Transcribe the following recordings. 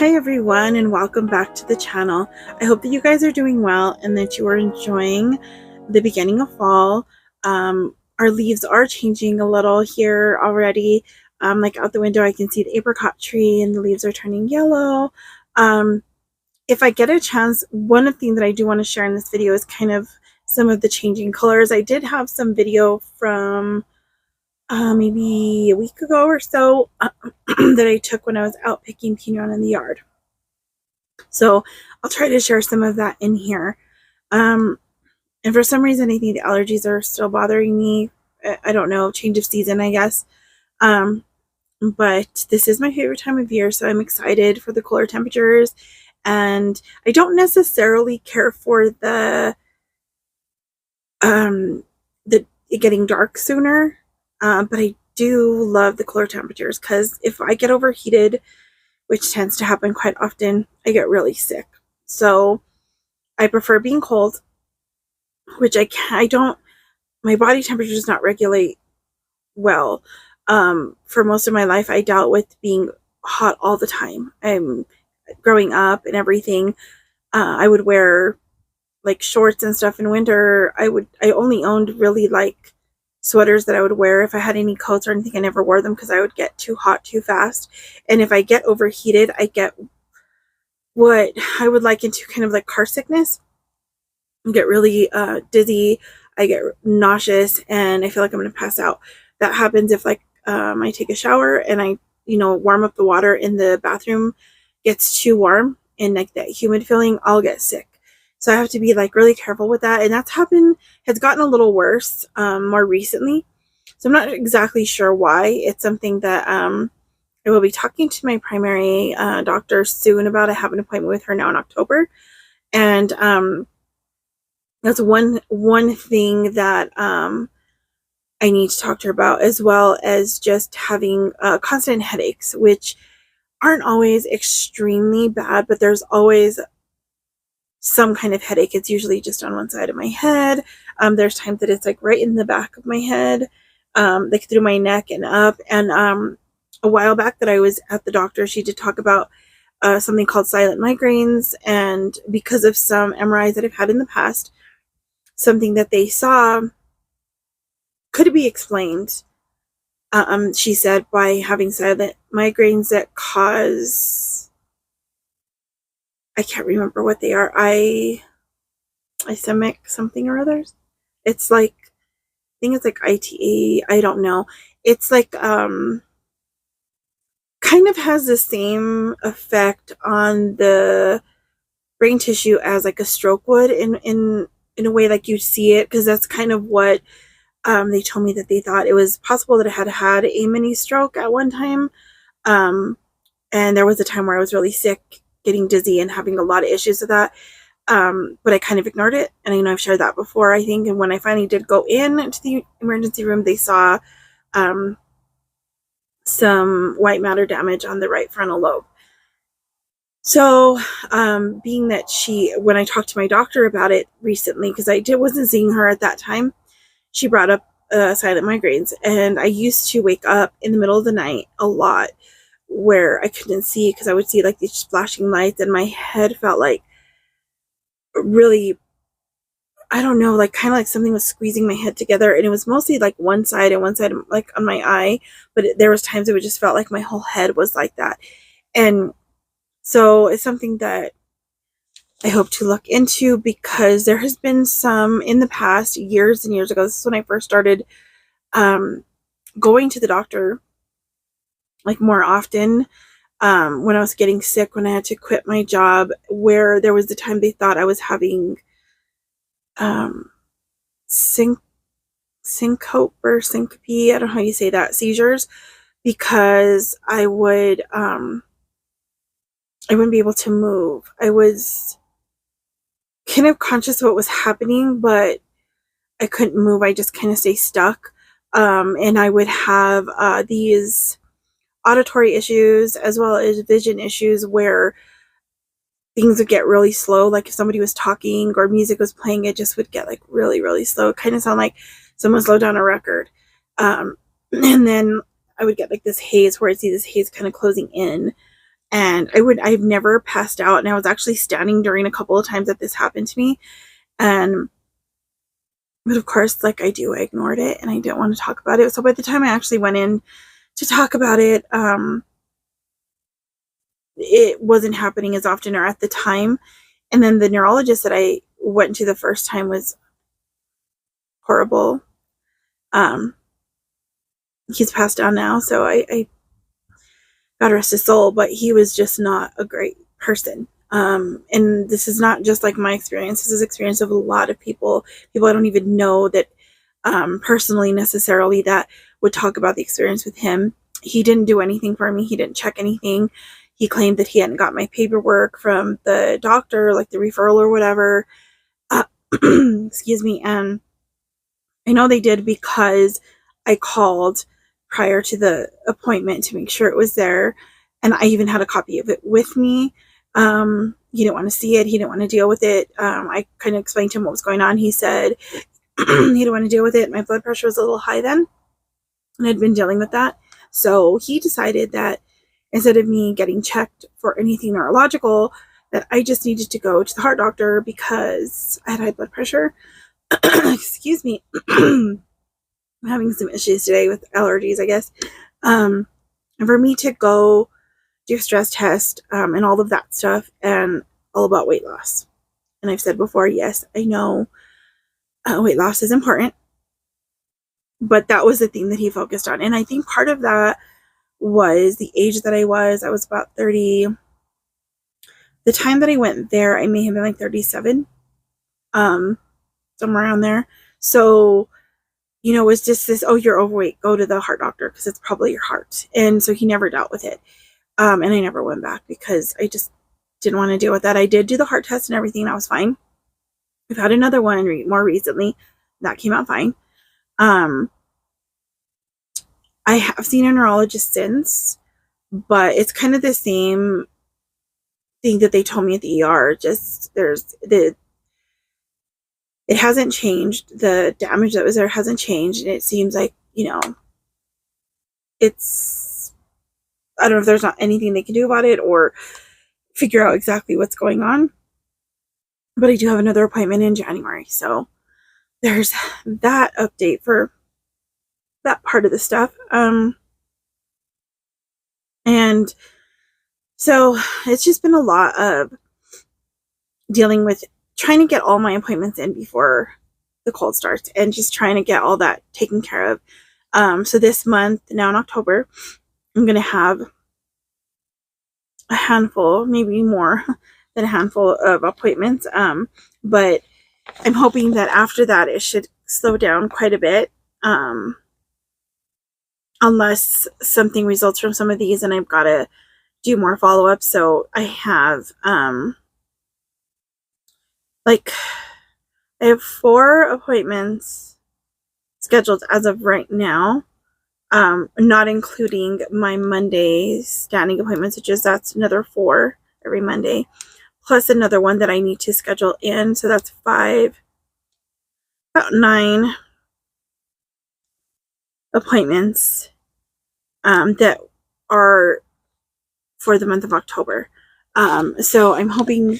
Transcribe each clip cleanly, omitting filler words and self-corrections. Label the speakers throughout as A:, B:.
A: Hi everyone, and welcome back to the channel. I hope that you guys are doing well and that you are enjoying the beginning of fall. Our leaves are changing a little here already. Like out the window I can see the apricot tree and the leaves are turning yellow. If I get a chance, one thing that I do want to share in this video is kind of some of the changing colors. I did have some video from maybe a week ago or so that I took when I was out picking pinon in the yard. So I'll try to share some of that in here. And for some reason, I think the allergies are still bothering me. I don't know, change of season, I guess. But this is my favorite time of year, so I'm excited for the cooler temperatures. And I don't necessarily care for the it getting dark sooner, but I do love the cooler temperatures because if I get overheated, which tends to happen quite often, I get really sick. So I prefer being cold, which my body temperature does not regulate well. For most of my life, I dealt with being hot all the time. Growing up and everything, I would wear like shorts and stuff in winter. I only owned really like sweaters that I would wear. If I had any coats or anything, I never wore them because I would get too hot too fast. And if I get overheated, I get what I would liken to kind of like car sickness. I get really dizzy, I get nauseous, and I feel like I'm going to pass out. That happens if like I take a shower and I warm up the water in the bathroom gets too warm and like that humid feeling, I'll get sick. So I have to be like really careful with that. And has gotten a little worse more recently. So I'm not exactly sure why. It's something that I will be talking to my primary doctor soon about. I have an appointment with her now in October. And that's one thing that I need to talk to her about, as well as just having constant headaches, which aren't always extremely bad, but there's always some kind of headache. It's usually just on one side of my head. There's times that it's like right in the back of my head, like through my neck and up. And a while back that I was at the doctor, she did talk about something called silent migraines, and because of some MRIs that I've had in the past, something that they saw could be explained, she said, by having silent migraines that cause, I can't remember what they are, ischemic something or others. It's like, I think it's like ITA, I don't know. It's like kind of has the same effect on the brain tissue as like a stroke would in a way, like you see it, because that's kind of what they told me, that they thought it was possible that I had a mini stroke at one time. And there was a time where I was really sick, getting dizzy and having a lot of issues with that. But I kind of ignored it. And I know I've shared that before, I think. And when I finally did go into the emergency room, they saw some white matter damage on the right frontal lobe. So, being that when I talked to my doctor about it recently, because I wasn't seeing her at that time, she brought up silent migraines. And I used to wake up in the middle of the night a lot where I couldn't see, because I would see like these flashing lights and my head felt like really, I don't know, like kind of like something was squeezing my head together. And it was mostly like one side and one side like on my eye, but there was times it would just felt like my whole head was like that. And so it's something that I hope to look into, because there has been some in the past, years and years ago. This is when I first started going to the doctor like more often, when I was getting sick, when I had to quit my job, where there was the time they thought I was having syncope or syncope, I don't know how you say that, seizures, because I wouldn't be able to move. I was kind of conscious of what was happening, but I couldn't move. I just kind of stay stuck. And I would have these auditory issues as well as vision issues where things would get really slow. Like if somebody was talking or music was playing, it just would get like really, really slow. It kind of sound like someone slowed down a record. And then I would get like this haze where I'd see this haze kind of closing in. And I've never passed out. And I was actually standing during a couple of times that this happened to me. But of course, like I do, I ignored it and I didn't want to talk about it. So by the time I actually went in to talk about it, it wasn't happening as often or at the time. And then the neurologist that I went to the first time was horrible. He's passed on now, so I God rest his soul, but he was just not a great person. And this is not just like my experience. This is experience of a lot of people I don't even know that personally necessarily that would talk about the experience with him. He didn't do anything for me. He didn't check anything. He claimed that he hadn't got my paperwork from the doctor, like the referral or whatever. Excuse me. And I know they did because I called prior to the appointment to make sure it was there. And I even had a copy of it with me. He didn't want to see it. He didn't want to deal with it. I kind of explained to him what was going on. He said he didn't want to deal with it. My blood pressure was a little high then, and I'd been dealing with that. So he decided that instead of me getting checked for anything neurological, that I just needed to go to the heart doctor because I had high blood pressure. Excuse me. I'm having some issues today with allergies, I guess. And for me to go do a stress test and all of that stuff and all about weight loss. And I've said before, yes, I know weight loss is important, but that was the thing that he focused on. And I think part of that was the age that I was. I was about 30. The time that I went there, I may have been like 37, somewhere around there. So, you know, it was just this, oh, you're overweight, go to the heart doctor because it's probably your heart. And so he never dealt with it. And I never went back because I just didn't want to deal with that. I did do the heart test and everything. That was fine. I've had another one more recently. That came out fine. I have seen a neurologist since, but it's kind of the same thing that they told me at the ER. Just it hasn't changed. The damage that was there hasn't changed. And it seems like, you know, I don't know if there's not anything they can do about it or figure out exactly what's going on. But I do have another appointment in January. So there's that update for that part of the stuff. And so it's just been a lot of dealing with trying to get all my appointments in before the cold starts and just trying to get all that taken care of. So this month, now in October, I'm going to have a handful, maybe more than a handful of appointments. But I'm hoping that after that, it should slow down quite a bit. Unless something results from some of these and I've got to do more follow-up. So I have, I have 4 appointments scheduled as of right now, not including my Monday standing appointments, that's another 4 every Monday, plus another one that I need to schedule in. So that's 5, about 9 appointments that are for the month of October. So I'm hoping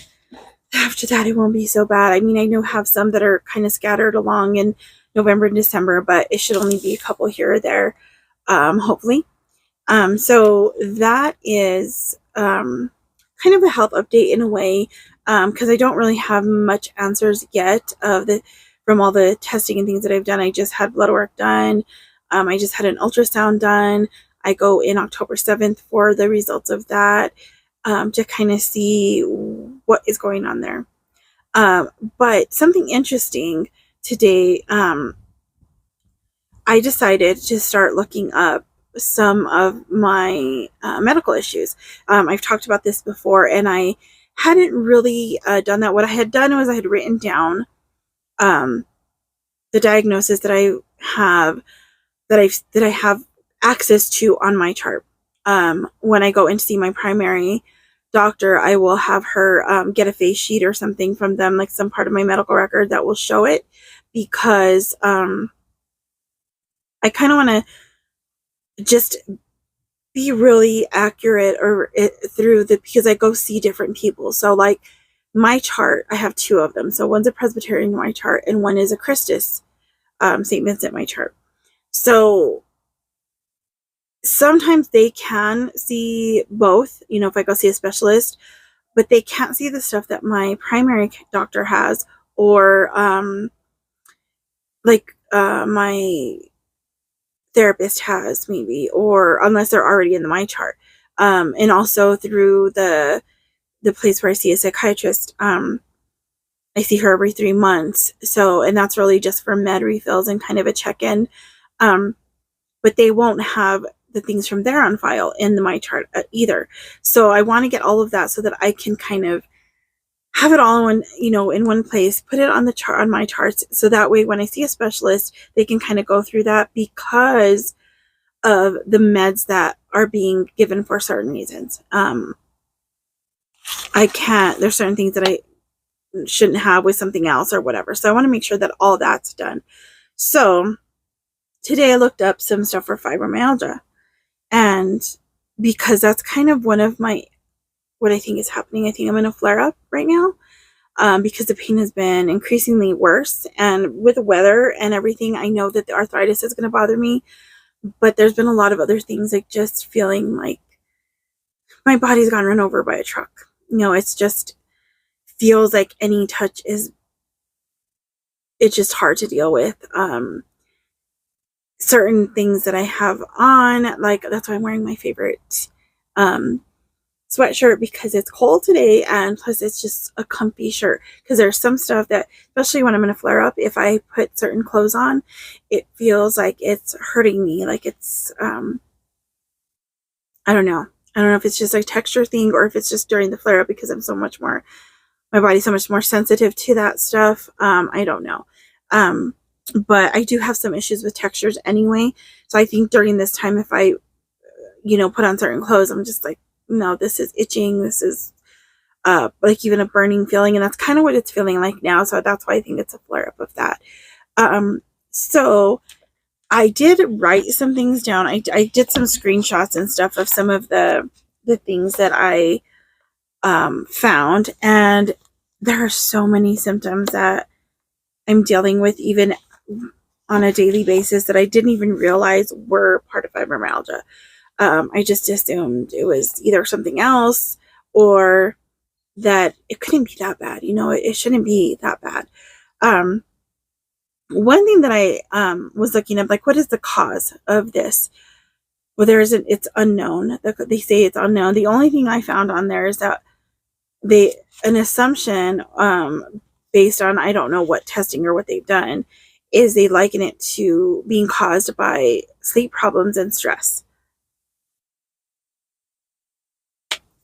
A: after that it won't be so bad. I mean, I know have some that are kind of scattered along in November and December, but it should only be a couple here or there, hopefully. So that is kind of a health update in a way, because I don't really have much answers yet from all the testing and things that I've done. I just had blood work done. I just had an ultrasound done. I go in October 7th for the results of that, to kind of see what is going on there. But something interesting today, I decided to start looking up some of my medical issues. I've talked about this before, and I hadn't really done that. What I had done was I had written down the diagnosis that I have access to on my chart. When I go in to see my primary doctor, I will have her get a face sheet or something from them, like some part of my medical record that will show it, because I kind of want to just be really accurate through because I go see different people. So like my chart, I have two of them. So one's a Presbyterian my chart and one is a Christus, St. Vincent my chart. So sometimes they can see both, if I go see a specialist, but they can't see the stuff that my primary doctor has, or my therapist has, maybe, or unless they're already in my chart. And also through the place where I see a psychiatrist, I see her every 3 months. So, and that's really just for med refills and kind of a check-in. But they won't have the things from there on file in my chart either. So I want to get all of that so that I can kind of have it all in one place, put it on the chart, on my charts. So that way, when I see a specialist, they can kind of go through that because of the meds that are being given for certain reasons. There's certain things that I shouldn't have with something else or whatever. So I want to make sure that all that's done. So today I looked up some stuff for fibromyalgia, and because that's kind of one of what I think is happening. I think I'm in a flare up right now, because the pain has been increasingly worse. And with the weather and everything, I know that the arthritis is going to bother me, but there's been a lot of other things, like just feeling like my body's gotten run over by a truck. It's just feels like any touch it's just hard to deal with. Certain things that I have on, like that's why I'm wearing my favorite sweatshirt, because it's cold today, and plus it's just a comfy shirt, because there's some stuff that, especially when I'm in a flare up, if I put certain clothes on, it feels like it's hurting me, like it's I don't know if it's just a texture thing or if it's just during the flare up, because my body's so much more sensitive to that stuff. I don't know. But I do have some issues with textures anyway. So I think during this time, if I, put on certain clothes, I'm just like, no, this is itching. This is, like even a burning feeling. And that's kind of what it's feeling like now. So that's why I think it's a flare up of that. So I did write some things down. I did some screenshots and stuff of some of the things that I, found. And there are so many symptoms that I'm dealing with, even on a daily basis, that I didn't even realize were part of fibromyalgia. I just assumed it was either something else, or that it couldn't be that bad. It shouldn't be that bad. One thing that I was looking up, like, what is the cause of this? Well, it's unknown. They say it's unknown. The only thing I found on there is that an assumption, based on, I don't know what testing or what they've done, is they liken it to being caused by sleep problems and stress.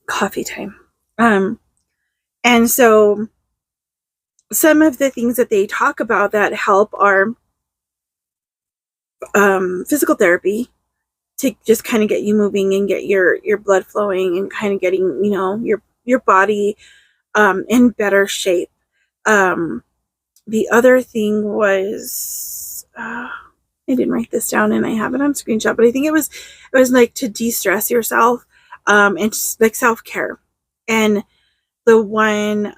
A: Coffee time. And so some of the things that they talk about that help are physical therapy, to just kind of get you moving and get your blood flowing and kind of getting, your body in better shape. The other thing was, I didn't write this down and I have it on screenshot, but I think it was like to de-stress yourself, and just like self-care. And the one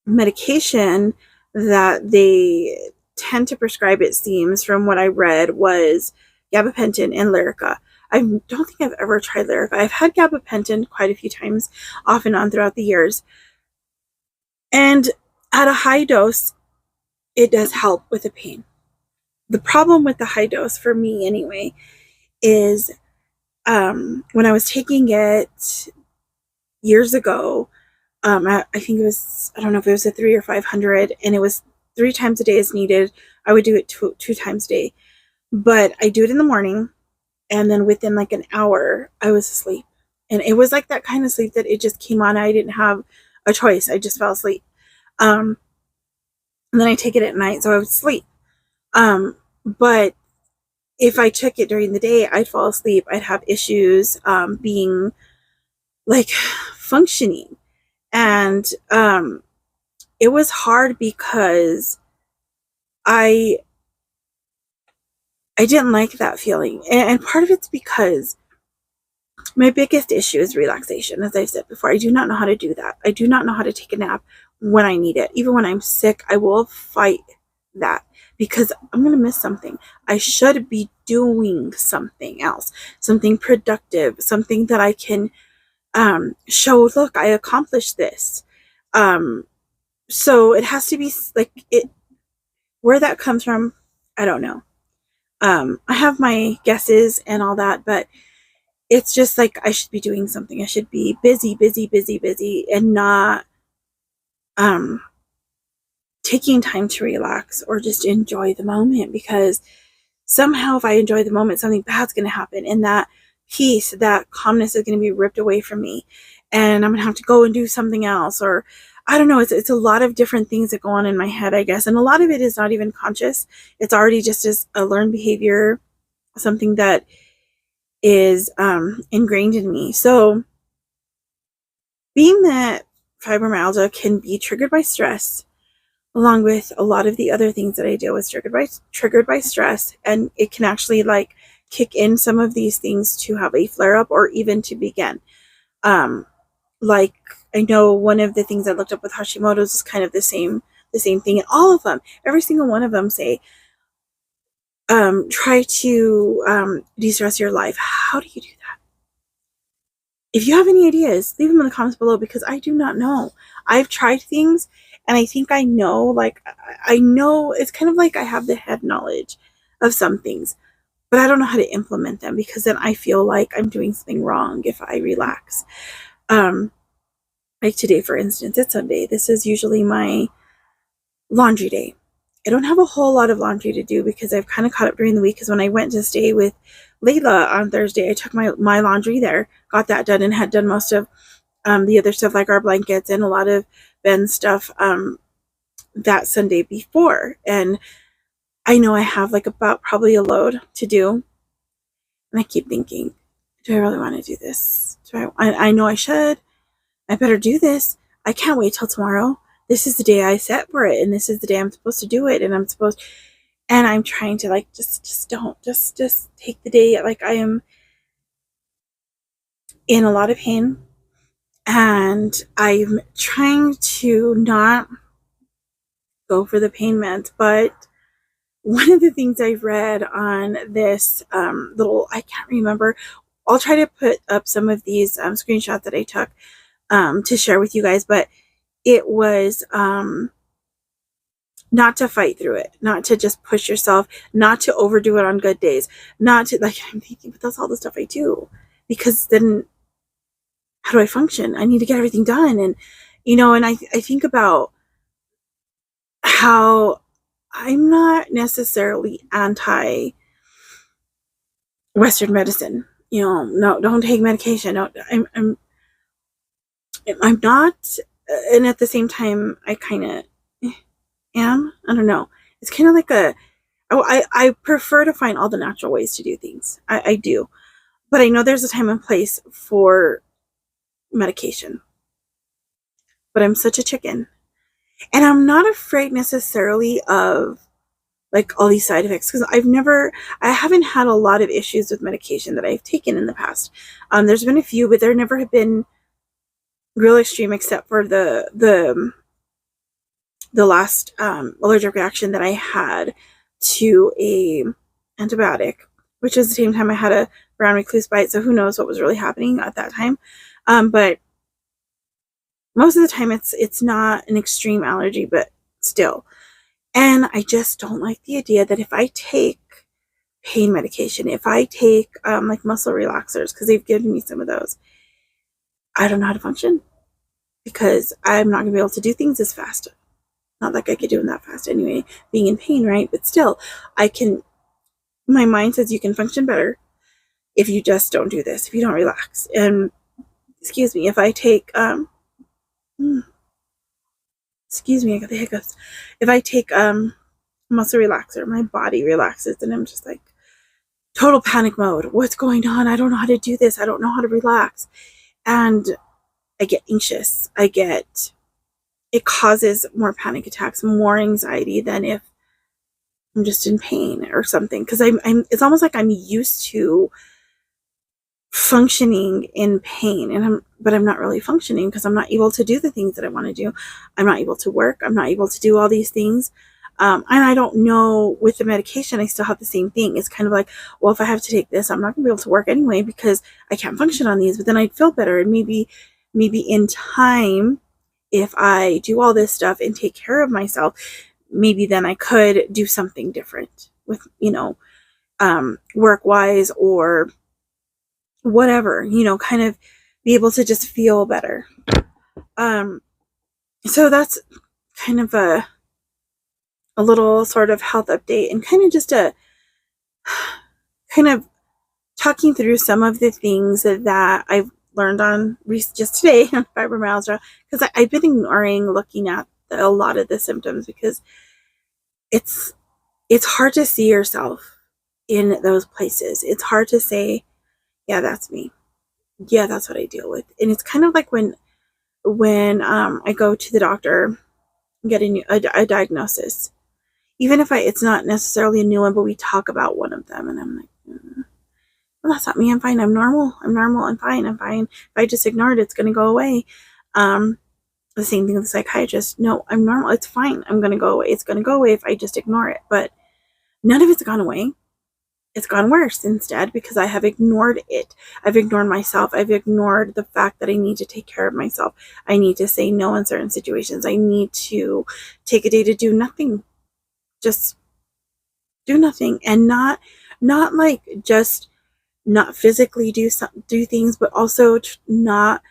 A: medication that they tend to prescribe, it seems, from what I read, was gabapentin and Lyrica. I don't think I've ever tried Lyrica. I've had gabapentin quite a few times, off and on throughout the years. And at a high dose, it does help with the pain. The problem with the high dose, for me anyway, is when I was taking it years ago, I think it was, I don't know if it was a 3 or 500, and it was 3 times a day as needed. I would do it two times a day, but I do it in the morning, and then within like an hour, I was asleep. And it was like that kind of sleep that it just came on. I didn't have a choice. I just fell asleep. And then I take it at night, so I would sleep. But if I took it during the day, I'd fall asleep. I'd have issues being like functioning. And it was hard because I I didn't like that feeling. And part of it's because my biggest issue is relaxation. As I said before, I do not know how to do that. I do not know how to take a nap when I need it. Even when I'm sick, I will fight that because I'm going to miss something. I should be doing something else, something productive, something that I can show, look, I accomplished this. So it has to be like it, where that comes from, I don't know. I have my guesses and all that, but it's just like I should be doing something. I should be busy, busy, busy, busy, and not um, taking time to relax or just enjoy the moment, because somehow if I enjoy the moment, something bad's going to happen, and that peace, that calmness is going to be ripped away from me, and I'm going to have to go and do something else, or I don't know. It's a lot of different things that go on in my head, I guess, and a lot of it is not even conscious. It's already just as a learned behavior, something that is ingrained in me. So being that fibromyalgia can be triggered by stress, along with a lot of the other things that I deal with triggered by stress, and it can actually like kick in some of these things to have a flare up or even to begin. Like I know one of the things I looked up with Hashimoto's is kind of the same thing, and all of them, every single one of them say, try to de-stress your life. How do you do that? If you have any ideas, leave them in the comments below, because I do not know. I've tried things and I think I know, like, I know it's kind of like I have the head knowledge of some things, but I don't know how to implement them, because then I feel like I'm doing something wrong if I relax. Like today, for instance, it's Sunday. This is usually my laundry day. I don't have a whole lot of laundry to do because I've kind of caught up during the week, because when I went to stay with Layla on Thursday, I took my laundry there, got that done, and had done most of the other stuff, like our blankets and a lot of Ben's stuff, that Sunday before. And I know I have like about probably a load to do. And I keep thinking, do I really want to do this? I know I should. I better do this. I can't wait till tomorrow. This is the day I set for it, and this is the day I'm supposed to do it, and I'm trying to like just take the day. Like I am in a lot of pain, and I'm trying to not go for the pain meds. But one of the things I've read on this I can't remember. I'll try to put up some of these screenshots that I took to share with you guys, but it was not to fight through it, not to just push yourself, not to overdo it on good days, not to, like, I'm thinking, but that's all the stuff I do, because then how do I function? I need to get everything done. And, and I think about how I'm not necessarily anti Western medicine. No, don't take medication. No, I'm not. And at the same time, I kind of am. I don't know. It's kind of like I prefer to find all the natural ways to do things. I do. But I know there's a time and place for medication. But I'm such a chicken. And I'm not afraid necessarily of like all these side effects, because I haven't had a lot of issues with medication that I've taken in the past. There's been a few, but there never have been real extreme, except for the last allergic reaction that I had to a antibiotic, which was the same time I had a brown recluse bite. So who knows what was really happening at that time. But most of the time it's not an extreme allergy, but still. And I just don't like the idea that if I take pain medication, if I take like muscle relaxers, because they've given me some of those, I don't know how to function, because I'm not going to be able to do things as fast. Not like I could do them that fast anyway, being in pain, right? But still, my mind says you can function better if you just don't do this, if you don't relax. And excuse me, if I take, excuse me, I got the hiccups. If I take muscle relaxer, my body relaxes, and I'm just like total panic mode. What's going on? I don't know how to do this. I don't know how to relax. And I get anxious. It causes more panic attacks, more anxiety than if I'm just in pain or something, because it's almost like I'm used to functioning in pain, but I'm not really functioning because I'm not able to do the things that I want to do. I'm not able to work. I'm not able to do all these things. And I don't know, with the medication, I still have the same thing. It's kind of like, well, if I have to take this, I'm not going to be able to work anyway because I can't function on these, but then I'd feel better. And maybe in time, if I do all this stuff and take care of myself, maybe then I could do something different with, work wise or whatever, kind of be able to just feel better. Um, so that's kind of a little sort of health update, and kind of just a kind of talking through some of the things that I've learned on just today on fibromyalgia, because I've been ignoring looking at a lot of the symptoms because it's hard to see yourself in those places. It's hard to say, yeah, that's me. Yeah, that's what I deal with. And it's kind of like when I go to the doctor, getting a diagnosis, even if it's not necessarily a new one, but we talk about one of them, and I'm like, well, that's not me. I'm fine. I'm normal. I'm fine. If I just ignore it, it's going to go away. The same thing with the psychiatrist. No, I'm normal. It's fine. I'm going to go away. It's going to go away if I just ignore it. But none of it's gone away. It's gone worse instead because I have ignored it. I've ignored myself. I've ignored the fact that I need to take care of myself. I need to say no in certain situations. I need to take a day to do nothing. Just do nothing, and not like just not physically do things, but also not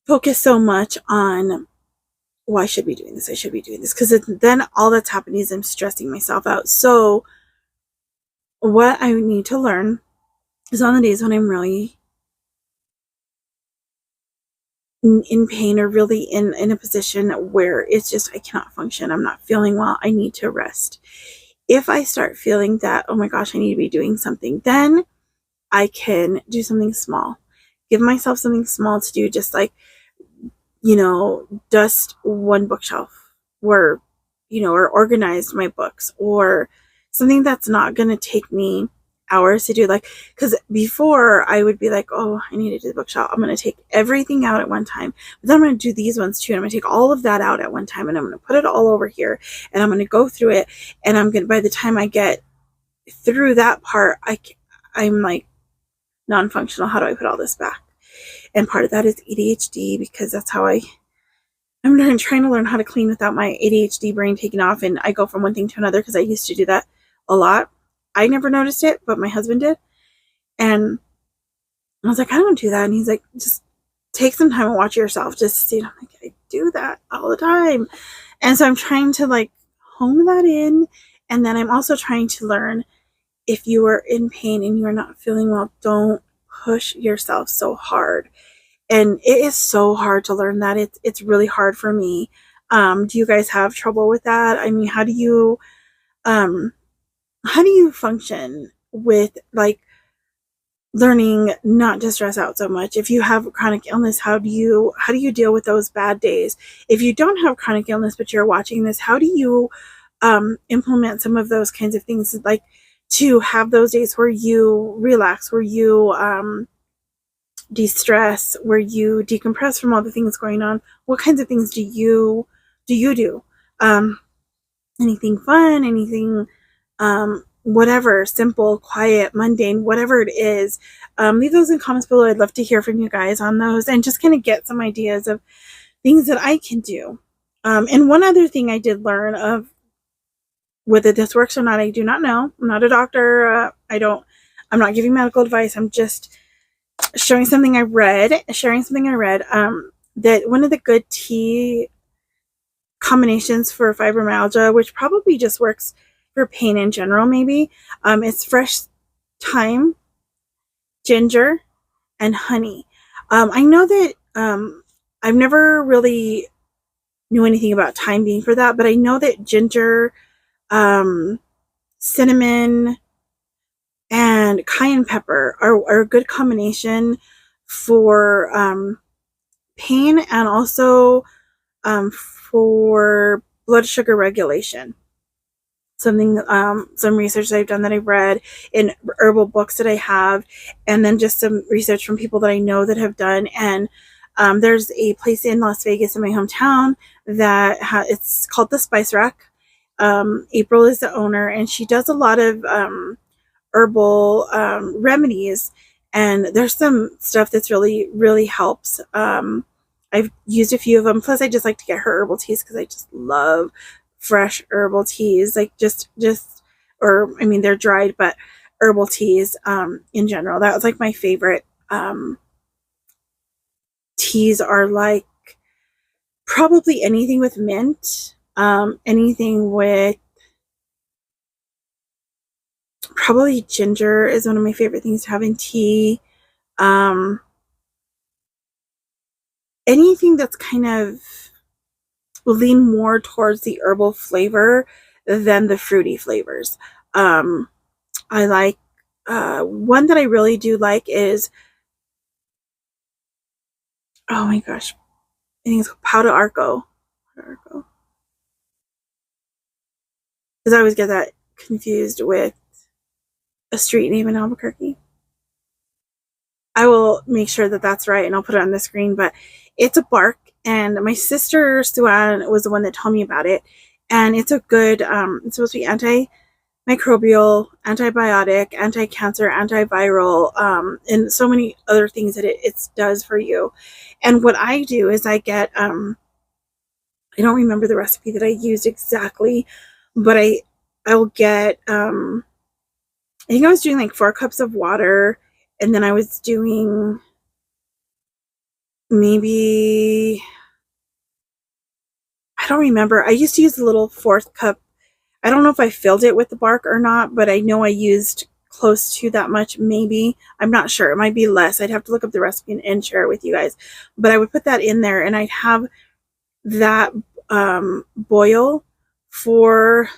A: focus so much on, well, I should be doing this. I should be doing this, because then all that's happening is I'm stressing myself out. So what I need to learn is on the days when I'm really in pain or really in a position where it's just I cannot function, I'm not feeling well, I need to rest. If I start feeling that, oh my gosh, I need to be doing something, then I can do something small. Give myself something small to do, just like, dust one bookshelf, or, or organize my books, or something that's not going to take me hours to do. Like, because before I would be like, oh, I need to do the bookshelf. I'm going to take everything out at one time. But then I'm going to do these ones too. And I'm going to take all of that out at one time. And I'm going to put it all over here. And I'm going to go through it. And by the time I get through that part, I'm like non-functional. How do I put all this back? And part of that is ADHD, because that's how I'm trying to learn how to clean without my ADHD brain taking off, and I go from one thing to another because I used to do that a lot. I never noticed it, but my husband did. And I was like, I don't do that. And he's like, just take some time and watch yourself. Just see. I'm like, I do that all the time. And so I'm trying to like hone that in. And then I'm also trying to learn, if you are in pain and you are not feeling well, don't push yourself so hard. And it is so hard to learn that. It's really hard for me. Do you guys have trouble with that? I mean, how do you function with like learning not to stress out so much? If you have chronic illness, how do you deal with those bad days? If you don't have chronic illness but you're watching this, how do you implement some of those kinds of things, like to have those days where you relax, where you de-stress, where you decompress from all the things going on? What kinds of things do you do? Anything fun, anything whatever, simple, quiet, mundane, whatever it is. Leave those in comments below. I'd love to hear from you guys on those, and just kind of get some ideas of things that I can do. And one other thing I did learn of, whether this works or not, I do not know. I'm not a doctor. I'm not giving medical advice. I'm just sharing something I read, that one of the good tea combinations for fibromyalgia, which probably just works for pain in general, maybe, is fresh thyme, ginger, and honey. I know that I've never really knew anything about thyme being for that, but I know that ginger, cinnamon, and cayenne pepper are a good combination for pain, and also for blood sugar regulation. something, some research that I've done that I've read, in herbal books that I have, and then just some research from people that I know that have done. And there's a place in Las Vegas in my hometown that it's called the Spice Rack. April is the owner, and she does a lot of herbal remedies, and there's some stuff that's really, really helps. I've used a few of them. Plus, I just like to get her herbal teas because I just love fresh herbal teas. Like or I mean, they're dried, but herbal teas in general. That was like my favorite. Teas are like probably anything with mint, anything with probably ginger is one of my favorite things to have in tea. Anything that's kind of lean more towards the herbal flavor than the fruity flavors. I like one that I really do like is, oh my gosh, I think it's Pau de Arco. Because I always get that confused with a street name in Albuquerque. I will make sure that that's right, and I'll put it on the screen. But it's a bark, and my sister Sue-Ann was the one that told me about it. And it's a good, it's supposed to be antimicrobial, antibiotic, anti-cancer, antiviral, and so many other things that it does for you. And what I do is I get, I don't remember the recipe that I used exactly, but I'll get, I think I was doing like 4 cups of water, and then I was doing maybe, I don't remember. I used to use the little 4th cup. I don't know if I filled it with the bark or not, but I know I used close to that much, maybe. I'm not sure. It might be less. I'd have to look up the recipe and share it with you guys. But I would put that in there, and I'd have that boil for,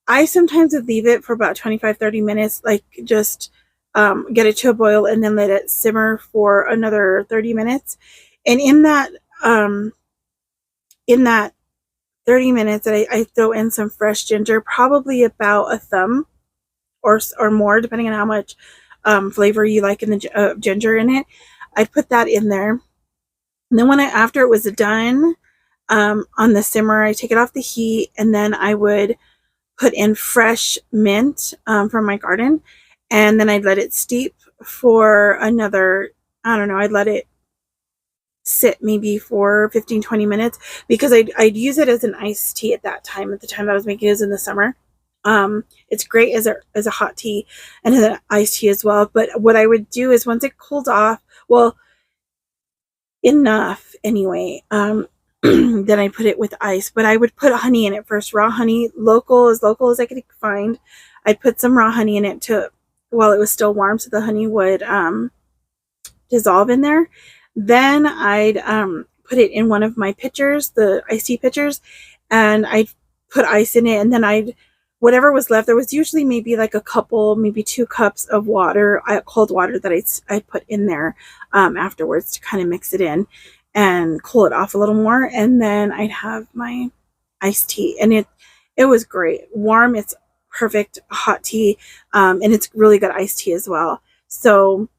A: I sometimes would leave it for about 25-30 minutes, like just get it to a boil and then let it simmer for another 30 minutes. And in that 30 minutes, I throw in some fresh ginger, probably about a thumb or more, depending on how much flavor you like in the ginger in it. I'd put that in there. And then after it was done on the simmer, I take it off the heat, and then I would put in fresh mint from my garden, and then I'd let it steep for another, I don't know, I'd let it sit maybe for 15-20 minutes, because I'd use it as an iced tea at the time that I was making it in the summer. It's great as a hot tea and as an iced tea as well. But what I would do is, once it cooled off, well, enough anyway, then I put it with ice. But I would put honey in it first, raw honey, local as I could find. I'd put some raw honey in it while it was still warm, so the honey would dissolve in there. Then I'd put it in one of my pitchers, the iced tea pitchers, and I'd put ice in it, and then whatever was left, there was usually maybe like maybe 2 cups of water, cold water, that I'd put in there afterwards to kind of mix it in and cool it off a little more. And then I'd have my iced tea, and it was great. Warm, it's perfect hot tea, and it's really good iced tea as well. So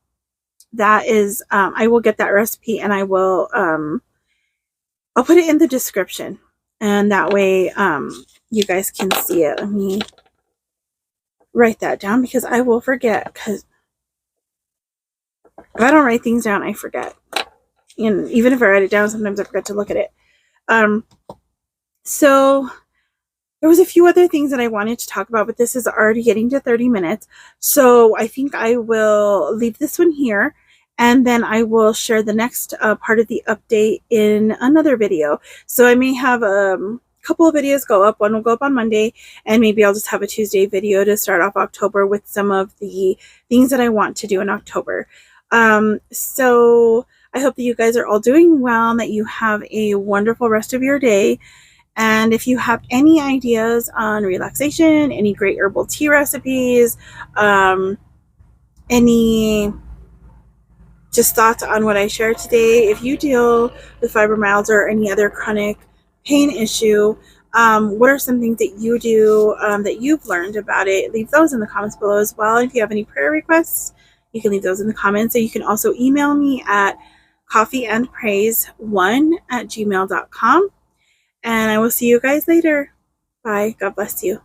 A: that is, I will get that recipe, and I'll put it in the description, and that way you guys can see it. Let me write that down, because I will forget, because if I don't write things down, I forget. And even if I write it down, sometimes I forget to look at it. So there was a few other things that I wanted to talk about, but this is already getting to 30 minutes. So I think I will leave this one here, and then I will share the next part of the update in another video. So I may have a couple of videos go up. One will go up on Monday, and maybe I'll just have a Tuesday video to start off October with some of the things that I want to do in October. So I hope that you guys are all doing well, and that you have a wonderful rest of your day. And if you have any ideas on relaxation, any great herbal tea recipes, any just thoughts on what I shared today, if you deal with fibromyalgia or any other chronic pain issue, What are some things that you do that you've learned about it? Leave those in the comments below as well. And if you have any prayer requests, you can leave those in the comments. So you can also email me at coffeeandpraise1@gmail.com. And I will see you guys later. Bye. God bless you.